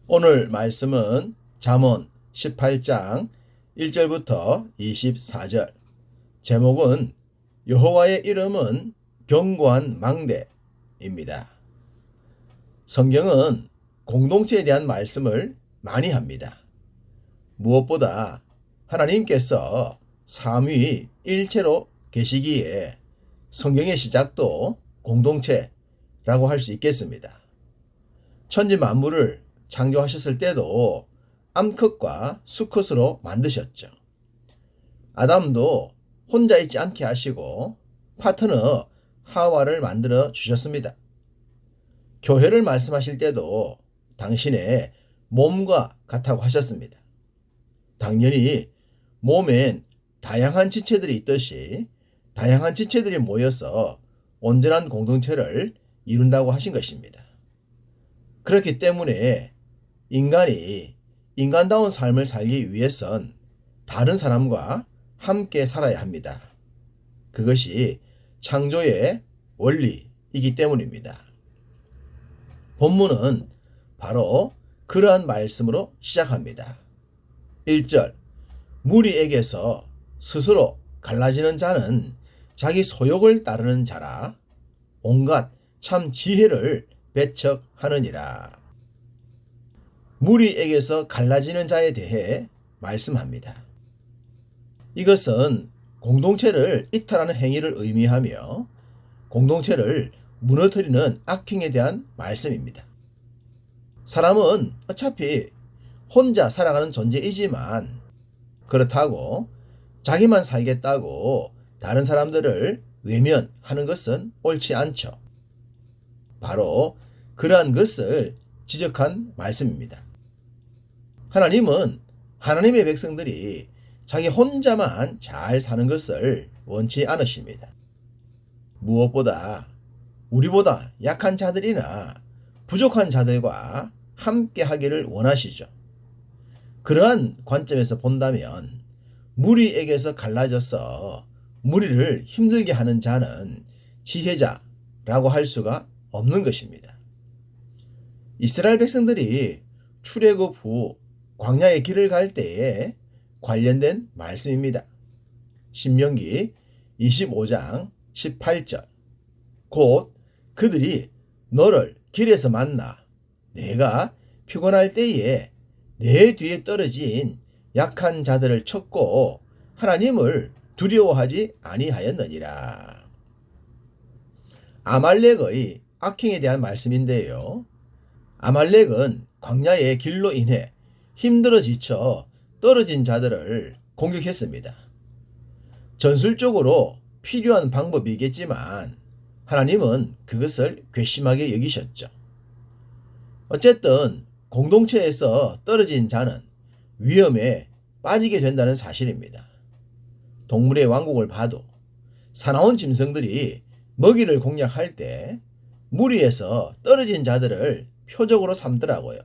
오늘 말씀은 잠언 18장 1절부터 24절. 제목은 여호와의 이름은 견고한 망대입니다. 성경은 공동체에 대한 말씀을 많이 합니다. 무엇보다 하나님께서 삼위일체로 계시기에 성경의 시작도 공동체라고 할 수 있겠습니다. 천지 만물을 창조하셨을 때도 암컷과 수컷으로 만드셨죠. 아담도 혼자 있지 않게 하시고 파트너 하와를 만들어 주셨습니다. 교회를 말씀하실 때도 당신의 몸과 같다고 하셨습니다. 당연히 몸엔 다양한 지체들이 있듯이 다양한 지체들이 모여서 온전한 공동체를 이룬다고 하신 것입니다. 그렇기 때문에 인간이 인간다운 삶을 살기 위해선 다른 사람과 함께 살아야 합니다. 그것이 창조의 원리이기 때문입니다. 본문은 바로 그러한 말씀으로 시작합니다. 1절, 무리에게서 스스로 갈라지는 자는 자기 소욕을 따르는 자라 온갖 참 지혜를 배척하느니라. 무리에게서 갈라지는 자에 대해 말씀합니다. 이것은 공동체를 이탈하는 행위를 의미하며 공동체를 무너뜨리는 악행에 대한 말씀입니다. 사람은 어차피 혼자 살아가는 존재이지만 그렇다고 자기만 살겠다고 다른 사람들을 외면하는 것은 옳지 않죠. 바로 그러한 것을 지적한 말씀입니다. 하나님은 하나님의 백성들이 자기 혼자만 잘 사는 것을 원치 않으십니다. 무엇보다 우리보다 약한 자들이나 부족한 자들과 함께 하기를 원하시죠. 그러한 관점에서 본다면 무리에게서 갈라져서 무리를 힘들게 하는 자는 지혜자라고 할 수가 없는 것입니다. 이스라엘 백성들이 출애굽 후 광야의 길을 갈 때에 관련된 말씀입니다. 신명기 25장 18절. 곧 그들이 너를 길에서 만나 내가 피곤할 때에 내 뒤에 떨어진 약한 자들을 쳤고 하나님을 두려워하지 아니하였느니라. 아말렉의 악행에 대한 말씀인데요. 아말렉은 광야의 길로 인해 힘들어 지쳐 떨어진 자들을 공격했습니다. 전술적으로 필요한 방법이겠지만 하나님은 그것을 괘씸하게 여기셨죠. 어쨌든 공동체에서 떨어진 자는 위험에 빠지게 된다는 사실입니다. 동물의 왕국을 봐도 사나운 짐승들이 먹이를 공략할 때 무리에서 떨어진 자들을 표적으로 삼더라고요.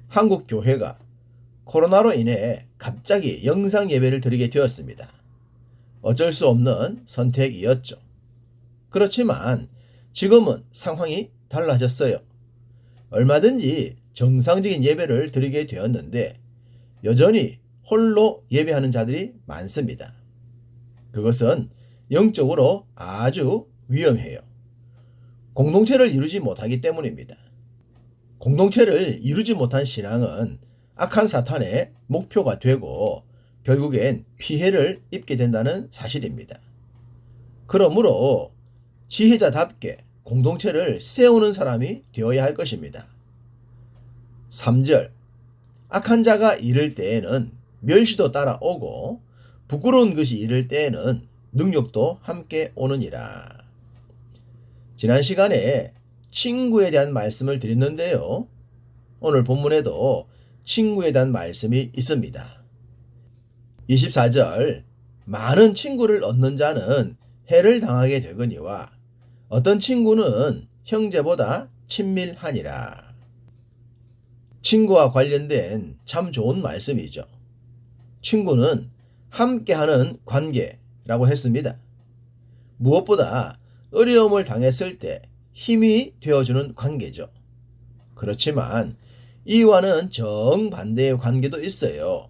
한국 교회가 코로나로 인해 갑자기 영상 예배를 드리게 되었습니다. 어쩔 수 없는 선택이었죠. 그렇지만 지금은 상황이 달라졌어요. 얼마든지 정상적인 예배를 드리게 되었는데 여전히 홀로 예배하는 자들이 많습니다. 그것은 영적으로 아주 위험해요. 공동체를 이루지 못하기 때문입니다. 공동체를 이루지 못한 신앙은 악한 사탄의 목표가 되고 결국엔 피해를 입게 된다는 사실입니다. 그러므로 지혜자답게 공동체를 세우는 사람이 되어야 할 것입니다. 3절, 악한 자가 이를 때에는 멸시도 따라오고 부끄러운 것이 이를 때에는 능력도 함께 오느니라. 지난 시간에 친구에 대한 말씀을 드렸는데요. 오늘 본문에도 친구에 대한 말씀이 있습니다. 24절, 많은 친구를 얻는 자는 해를 당하게 되거니와 어떤 친구는 형제보다 친밀하니라. 친구와 관련된 참 좋은 말씀이죠. 친구는 함께하는 관계라고 했습니다. 무엇보다 어려움을 당했을 때 힘이 되어주는 관계죠. 그렇지만 이와는 정반대의 관계도 있어요.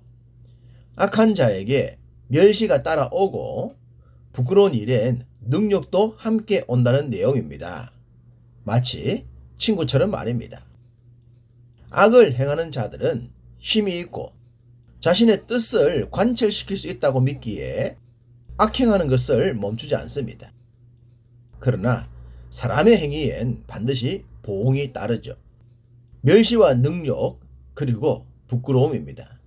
악한 자에게 멸시가 따라오고 부끄러운 일엔 능력도 함께 온다는 내용입니다. 마치 친구처럼 말입니다. 악을 행하는 자들은 힘이 있고 자신의 뜻을 관철시킬 수 있다고 믿기에 악행하는 것을 멈추지 않습니다. 그러나 사람의 행위엔 반드시 보응이 따르죠. 멸시와 능력 그리고 부끄러움입니다.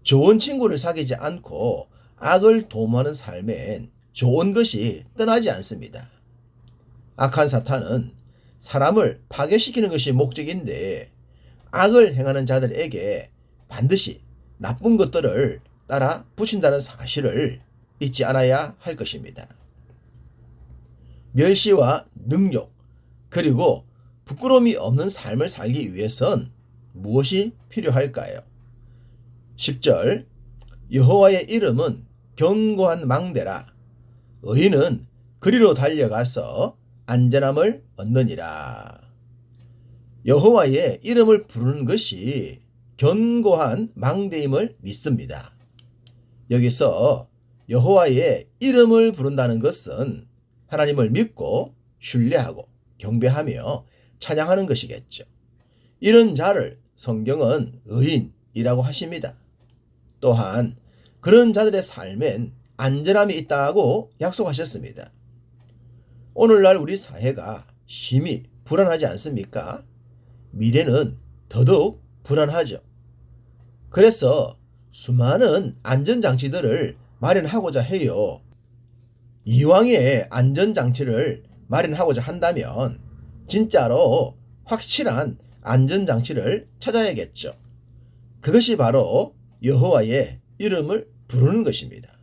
좋은 친구를 사귀지 않고 악을 도모하는 삶엔 좋은 것이 떠나지 않습니다. 악한 사탄은 사람을 파괴시키는 것이 목적인데 악을 행하는 자들에게 반드시 나쁜 것들을 따라 붙인다는 사실을 잊지 않아야 할 것입니다. 멸시와 능력 그리고 부끄러움이 없는 삶을 살기 위해선 무엇이 필요할까요? 10절 여호와의 이름은 견고한 망대라 의인은 그리로 달려가서 안전함을 얻느니라. 여호와의 이름을 부르는 것이 견고한 망대임을 믿습니다. 여기서 여호와의 이름을 부른다는 것은 하나님을 믿고 신뢰하고 경배하며 찬양하는 것이겠죠. 이런 자를 성경은 의인이라고 하십니다. 또한 그런 자들의 삶엔 안전함이 있다고 약속하셨습니다. 오늘날 우리 사회가 심히 불안하지 않습니까? 미래는 더더욱 불안하죠. 그래서 수많은 안전장치들을 마련하고자 해요. 이왕의 안전장치를 마련하고자 한다면 진짜로 확실한 안전장치를 찾아야겠죠. 그것이 바로 여호와의 이름을 부르는 것입니다.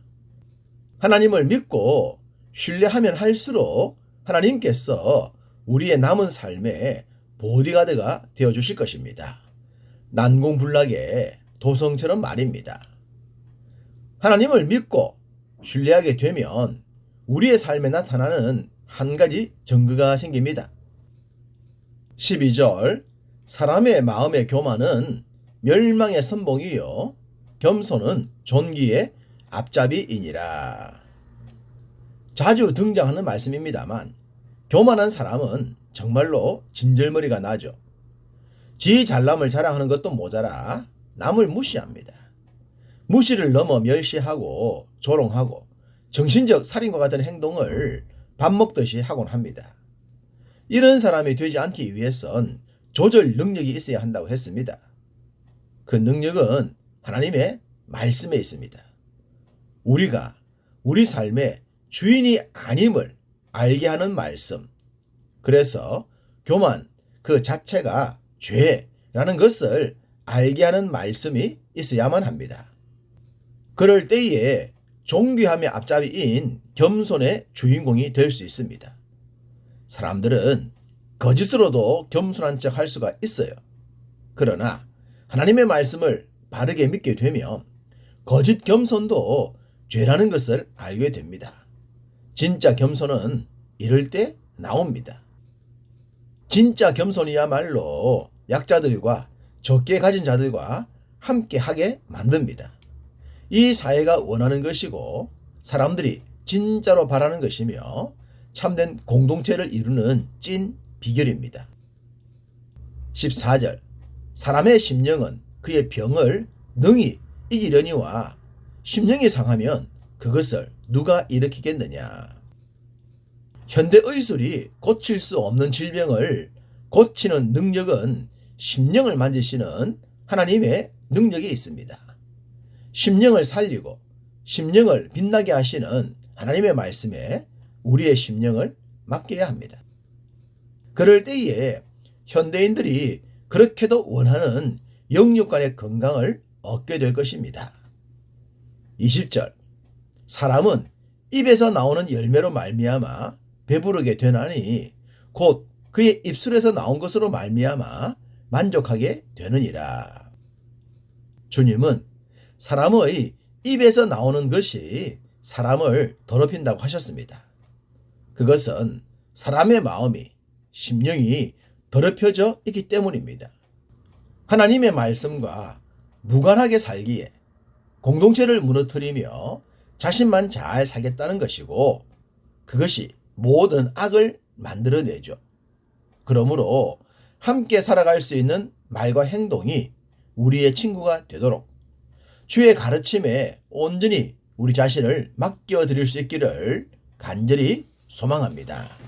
하나님을 믿고 신뢰하면 할수록 하나님께서 우리의 남은 삶에 보디가드가 되어주실 것입니다. 난공불락의 도성처럼 말입니다. 하나님을 믿고 신뢰하게 되면 우리의 삶에 나타나는 한 가지 증거가 생깁니다. 12절 사람의 마음의 교만은 멸망의 선봉이요 겸손은 존귀의 앞잡이이니라. 자주 등장하는 말씀입니다만 교만한 사람은 정말로 진절머리가 나죠. 지 잘남을 자랑하는 것도 모자라 남을 무시합니다. 무시를 넘어 멸시하고 조롱하고 정신적 살인과 같은 행동을 밥 먹듯이 하곤 합니다. 이런 사람이 되지 않기 위해선 조절 능력이 있어야 한다고 했습니다. 그 능력은 하나님의 말씀에 있습니다. 우리가 우리 삶의 주인이 아님을 알게 하는 말씀. 그래서 교만 그 자체가 죄라는 것을 알게 하는 말씀이 있어야만 합니다. 그럴 때에 존귀함의 앞잡이인 겸손의 주인공이 될 수 있습니다. 사람들은 거짓으로도 겸손한 척 할 수가 있어요. 그러나 하나님의 말씀을 바르게 믿게 되면 거짓 겸손도 죄라는 것을 알게 됩니다. 진짜 겸손은 이럴 때 나옵니다. 진짜 겸손이야말로 약자들과 적게 가진 자들과 함께 하게 만듭니다. 이 사회가 원하는 것이고 사람들이 진짜로 바라는 것이며 참된 공동체를 이루는 찐 비결입니다. 14절 사람의 심령은 그의 병을 능히 이기려니와 심령이 상하면 그것을 누가 일으키겠느냐. 현대의술이 고칠 수 없는 질병을 고치는 능력은 심령을 만지시는 하나님의 능력이 있습니다. 심령을 살리고 심령을 빛나게 하시는 하나님의 말씀에 우리의 심령을 맡겨야 합니다. 그럴 때에 현대인들이 그렇게도 원하는 영육 간의 건강을 얻게 될 것입니다. 20절 사람은 입에서 나오는 열매로 말미암아 배부르게 되나니 곧 그의 입술에서 나온 것으로 말미암아 만족하게 되느니라. 주님은 사람의 입에서 나오는 것이 사람을 더럽힌다고 하셨습니다. 그것은 사람의 마음이 심령이 더럽혀져 있기 때문입니다. 하나님의 말씀과 무관하게 살기에 공동체를 무너뜨리며 자신만 잘 살겠다는 것이고 그것이 모든 악을 만들어내죠. 그러므로 함께 살아갈 수 있는 말과 행동이 우리의 친구가 되도록 주의 가르침에 온전히 우리 자신을 맡겨드릴 수 있기를 간절히 소망합니다.